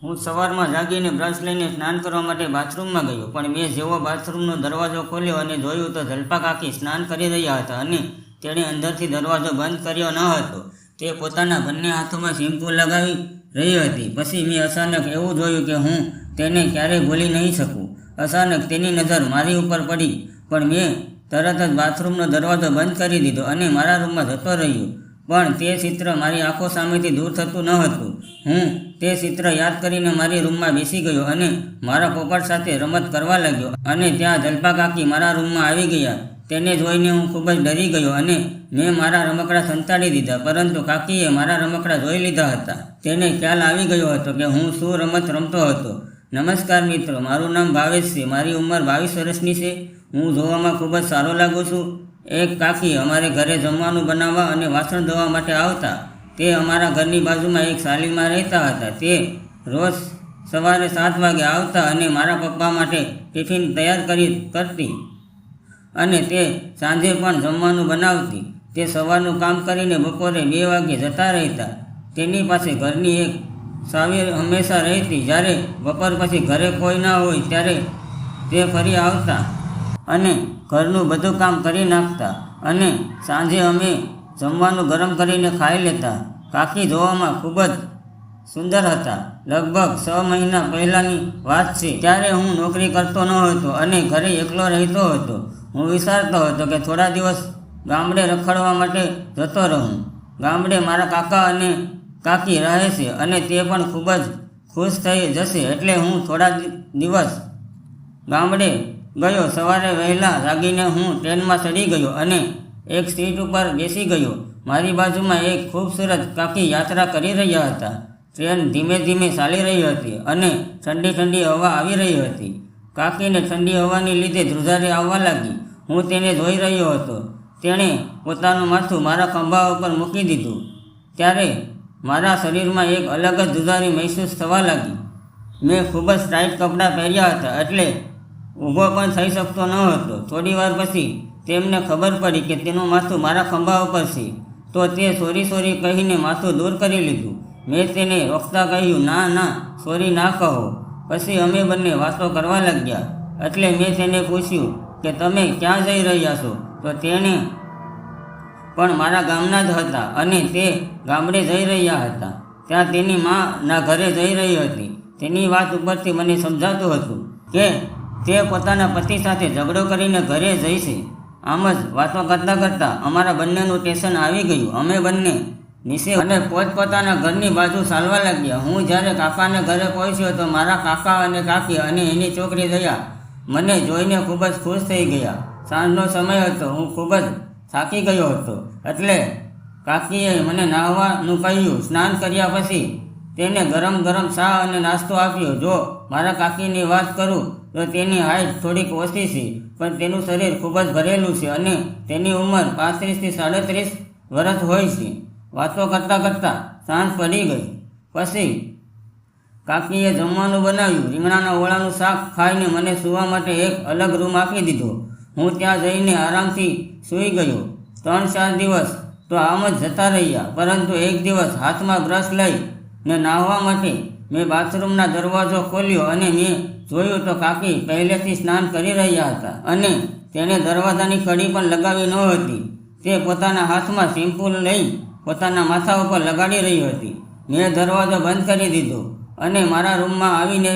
હું સવારમાં જાગીને બ્રશ લઈને સ્નાન કરવા માટે બાથરૂમમાં ગયો, પણ મેં જેવો બાથરૂમનો દરવાજો ખોલ્યો અને જોયું તો જલપા કાકી સ્નાન કરી રહ્યા હતા અને તેણે અંદરથી દરવાજો બંધ કર્યો ન હતો. તે પોતાના બંને હાથોમાં શેમ્પૂ લગાવી રહી હતી. પછી મેં અચાનક એવું જોયું કે હું તેને ક્યારેય ભૂલી નહીં શકું. અચાનક તેની નજર મારી ઉપર પડી, પણ મેં તરત જ બાથરૂમનો દરવાજો બંધ કરી દીધો અને મારા રૂમમાં જતો રહ્યો. પણ તે ચિત્ર મારી આંખો સામેથી દૂર થતું ન હતું. હું તે ચિત્ર યાદ કરીને મારી રૂમમાં બેસી ગયો અને મારા પોપટ સાથે રમત કરવા લાગ્યો. અને ત્યાં જલપા કાકી મારા રૂમમાં આવી ગયા. તેને જોઈને હું ખૂબ જ ડરી ગયો અને મેં મારા રમકડા સંતાડી દીધા, પરંતુ કાકીએ મારા રમકડા જોઈ લીધા હતા. તેને ખ્યાલ આવી ગયો હતો કે હું શું રમત રમતો હતો. નમસ્કાર મિત્રો, મારું નામ ભાવેશ છે. મારી ઉંમર 22 વર્ષની છે. હું જોવામાં ખૂબ જ સારો લાગુ છું. એક કાકી અમારે ઘરે જમવાનું બનાવવા અને વાસણ ધોવા માટે આવતા. તે અમારા ઘરની બાજુમાં એક શાલીમાં રહેતા હતા. તે રોજ સવારે 7 વાગે આવતા અને મારા પપ્પા માટે ટિફિન તૈયાર કરતી અને તે સાંજે પણ જમવાનું બનાવતી. તે સવારનું કામ કરીને બપોરે 2 વાગે જતા રહેતા. તેની પાસે ઘરની એક ચાવી હંમેશા રહેતી. જ્યારે બપોર પછી ઘરે કોઈ ના હોય ત્યારે તે ફરી આવતા અને ઘરનું બધું કામ કરી નાખતા અને સાંજે અમે જમવાનું ગરમ કરીને ખાઈ લેતા. કાકી જોવામાં ખૂબ જ સુંદર હતા. લગભગ 6 મહિના પહેલાંની વાત છે. ત્યારે હું નોકરી કરતો ન હતો અને ઘરે એકલો રહેતો હતો. હું વિચારતો હતો કે થોડા દિવસ ગામડે રખડવા માટે જતો રહું. ગામડે મારા કાકા અને કાકી રહે છે અને તે પણ ખૂબ જ ખુશ થઈ જશે. એટલે હું થોડા દિવસ ગામડે ગયો. સવારે વહેલા જાગીને હું ટ્રેનમાં ચડી ગયો અને એક સીટ ઉપર બેસી ગયો. મારી બાજુમાં એક ખૂબસૂરત કાકી યાત્રા કરી રહ્યા હતા. ટ્રેન ધીમે ધીમે ચાલી રહી હતી અને ઠંડી ઠંડી હવા આવી રહી હતી. કાકીને ઠંડી હવાને લીધે ધ્રુજારી આવવા લાગી. હું તેને જોઈ રહ્યો હતો. તેણે પોતાનું માથું મારા ખંભા ઉપર મૂકી દીધું. ત્યારે મારા શરીરમાં એક અલગ જ ધ્રુજારી મહેસૂસ થવા લાગી. મેં ખૂબ જ ટાઈટ કપડાં પહેર્યા હતા, એટલે ઊભો પણ થઈ શકતો ન હતો. થોડી વાર પછી તેમને ખબર પડી કે તેનું માથું મારા ખંભા ઉપર છે, તો તે સોરી કહીને માથું દૂર કરી લીધું. મેં તેને રોકતા કહ્યું, ના ના, સોરી ના કહો. પછી અમે બંને વાતો કરવા લાગ્યા. એટલે મેં તેને પૂછ્યું કે તમે ક્યાં જઈ રહ્યા છો? તો તેણે પણ મારા ગામના જ હતા અને તે ગામડે જઈ રહ્યા હતા. ત્યાં તેની માના ઘરે જઈ રહી હતી. તેની વાત ઉપરથી મને સમજાતું હતું કે તે પોતાના પતિ સાથે ઝઘડો કરીને ઘરે જઈ છે. આમ જ વાતો કરતાં કરતાં અમારા બંનેનું સ્ટેશન આવી ગયું. અમે બંને નીચે અને પોતપોતાના ઘરની બાજુ ચાલવા લાગ્યા. હું જ્યારે કાકાને ઘરે પહોંચ્યો તો મારા કાકા અને કાકી અને એની છોકરી દયા મને જોઈને ખૂબ જ ખુશ થઈ ગયા. સાંજનો સમય હતો. હું ખૂબ જ થાકી ગયો હતો, એટલે કાકીએ મને નહાવાનું કહ્યું. સ્નાન કર્યા પછી તેને ગરમ ગરમ ચા અને નાસ્તો આપ્યો. જો મારા કાકીની વાત કરું તો તેની હાઇટ થોડીક ઓછી છે, પણ તેનું શરીર ખૂબ જ ભરેલું છે અને તેની ઉંમર 35 થી 37 વર્ષ હોય છે. વાતો કરતાં કરતાં સાંજ પડી ગઈ. પછી કાકીએ જમવાનું બનાવ્યું. રીંગણાના ઓળાનું શાક ખાઈને મને સૂવા માટે એક અલગ રૂમ આપી દીધો. હું ત્યાં જઈને આરામથી સૂઈ ગયો. 3-4 દિવસ તો આમ જ જતા રહ્યા, પરંતુ એક દિવસ હાથમાં બ્રશ લઈને નાહવા માટે મેં બાથરૂમના દરવાજો ખોલ્યો અને મેં જોયું તો કાકી પહેલેથી સ્નાન કરી રહ્યા હતા અને તેણે દરવાજાની કડી પણ લગાવી ન હતી. તે પોતાના હાથમાં શેમ્પૂ લઈ પોતાના માથા ઉપર લગાડી રહી હતી. મેં દરવાજો બંધ કરી દીધો અને મારા રૂમમાં આવીને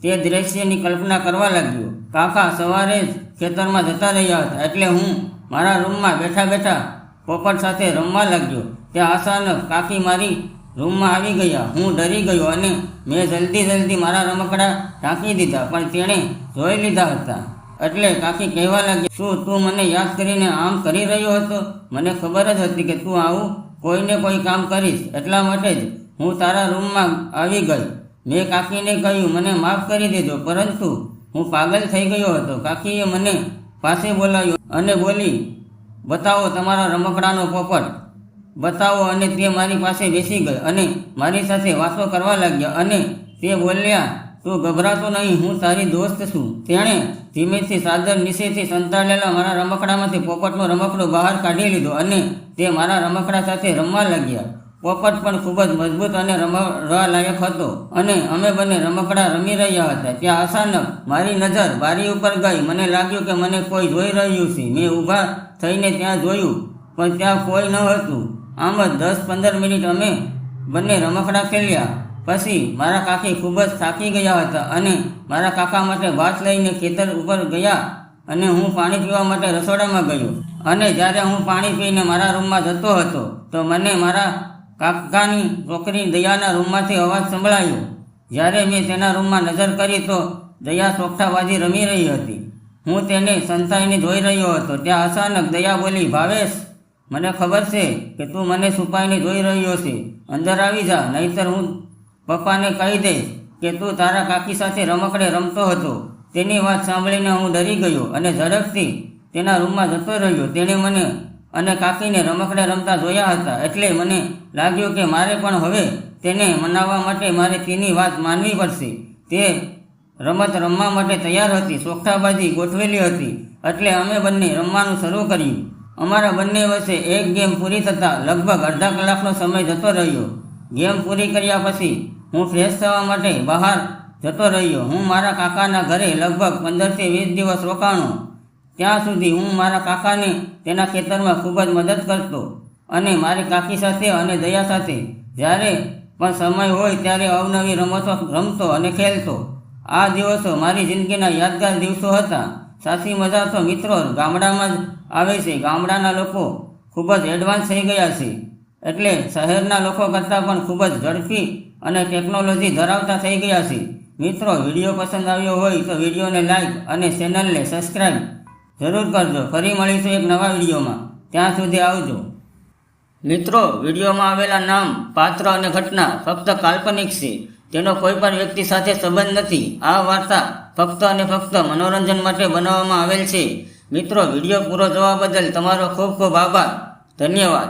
તે દ્રશ્યની કલ્પના કરવા લાગ્યો. કાકા સવારે જ ખેતરમાં જતા રહ્યા હતા, એટલે હું મારા રૂમમાં બેઠા બેઠા પોપટ સાથે રમવા લાગ્યો. ત્યાં અચાનક કાકી મારી રૂમમાં આવી ગયા. હું ડરી ગયો અને મેં જલ્દી મારા રમકડા ઢાંકી દીધા, પણ તેણે જોઈ લીધા હતા. એટલે કાકી કહેવા લાગી, શું તું મને યાદ કરીને આમ કરી રહ્યો હતો? મને ખબર જ હતી કે તું આવું કોઈને કોઈ કામ કરીશ, એટલા માટે જ હું તારા રૂમમાં આવી ગઈ. મેં કાકીને કહ્યું, મને માફ કરી દેજો, પરંતુ હું પાગલ થઈ ગયો હતો. કાકીએ મને પાસે બોલાવ્યો અને બોલી, બતાવો તમારા રમકડાનો પોપટ, બતાવો. અને તે મારી પાસે બેસી ગઈ અને મારી સાથે વાતો કરવા લાગ્યા અને તે બોલ્યા, તું ગભરાતો નહીં, હું તારી દોસ્ત છું. તેણે ધીમેથી ચાદર નીચેથી સંતાડેલા મારા રમકડામાંથી પોપટનો રમકડો બહાર કાઢી લીધો અને તે મારા રમકડા સાથે રમવા લાગ્યા. પોપટ પણ ખૂબ જ મજબૂત અને રમવા લાયક હતો અને અમે બંને રમકડા રમી રહ્યા હતા. ત્યાં અચાનક મારી નજર બારી ઉપર ગઈ. મને લાગ્યું કે મને કોઈ જોઈ રહ્યું છે. મેં ઊભા થઈને ત્યાં જોયું, પણ ત્યાં કોઈ ન હતું. આમ જ 10-15 મિનિટ અમે બંને રમકડા ખેલ્યા. પછી મારા કાકી ખૂબ જ થાકી ગયા હતા અને મારા કાકા માટે ભાત લઈને ખેતર ઉપર ગયા અને હું પાણી પીવા માટે રસોડામાં ગયો. અને જ્યારે હું પાણી પીને મારા રૂમમાં જતો હતો તો મને મારા કાકાની છોકરી દયાના રૂમમાંથી અવાજ સંભળાયો. જ્યારે મેં તેના રૂમમાં નજર કરી તો દયા સોગઠાબાજી રમી રહી હતી. હું તેને સંતાઈને જોઈ રહ્યો હતો. ત્યાં અચાનક દયા બોલી, ભાવેશ, મને ખબર છે કે તું મને છુપાઈને જોઈ રહ્યો છે. અંદર આવી જા, નહીંતર હું પપ્પાને કહી દઈશ કે તું તારા કાકી સાથે રમકડે રમતો હતો. તેની વાત સાંભળીને હું ડરી ગયો અને ઝડપથી તેના રૂમમાં જતો રહ્યો. તેણે મને અને કાકીને રમકડે રમતા જોયા હતા, એટલે મને લાગ્યું કે મારે પણ હવે તેને મનાવવા માટે મારે તેની વાત માનવી પડશે. તે રમત રમવા માટે તૈયાર હતી. સોગઠાબાજી ગોઠવેલી હતી, એટલે અમે બંને રમવાનું શરૂ કર્યું. અમારા બંને વચ્ચે એક ગેમ પૂરી થતાં લગભગ અડધા કલાકનો સમય જતો રહ્યો. ગેમ પૂરી કર્યા પછી હું ફ્રેશ થવા માટે બહાર જતો રહ્યો. હું મારા કાકાના ઘરે લગભગ 15-20 દિવસ રોકાણો. ત્યાં સુધી હું મારા કાકાને તેના ખેતરમાં ખૂબ જ મદદ કરતો અને મારી કાકી સાથે અને દયા સાથે જ્યારે પણ સમય હોય ત્યારે અવનવી રમતો રમતો અને ખેલતો. આ દિવસો મારી જિંદગીના યાદગાર દિવસો હતા. સાચી મજા તો મિત્રો ગામડામાં જ આવે છે. ગામડાના લોકો ખૂબ જ એડવાન્સ થઈ ગયા છે, એટલે શહેરના લોકો કરતાં પણ ખૂબ જ ઝડપી અને ટેકનોલોજી ધરાવતા થઈ ગયા છે. મિત્રો, વિડીયો પસંદ આવ્યો હોય તો વિડીયોને લાઈક અને ચેનલને સબસ્ક્રાઈબ જરૂર કરજો. ફરી મળીશું એક નવા વિડીયોમાં. ત્યાં સુધી આવજો. મિત્રો, વિડીયોમાં આવેલા નામ, પાત્ર અને ઘટના ફક્ત કાલ્પનિક છે. તેનો કોઈ પણ વ્યક્તિ સાથે સંબંધ નથી. આ વાર્તા ફક્ત અને ફક્ત મનોરંજન માટે બનાવવામાં આવેલ છે. મિત્રો, વિડીયો પૂરો જોવા બદલ તમારો ખૂબ ખૂબ આભાર. ધન્યવાદ.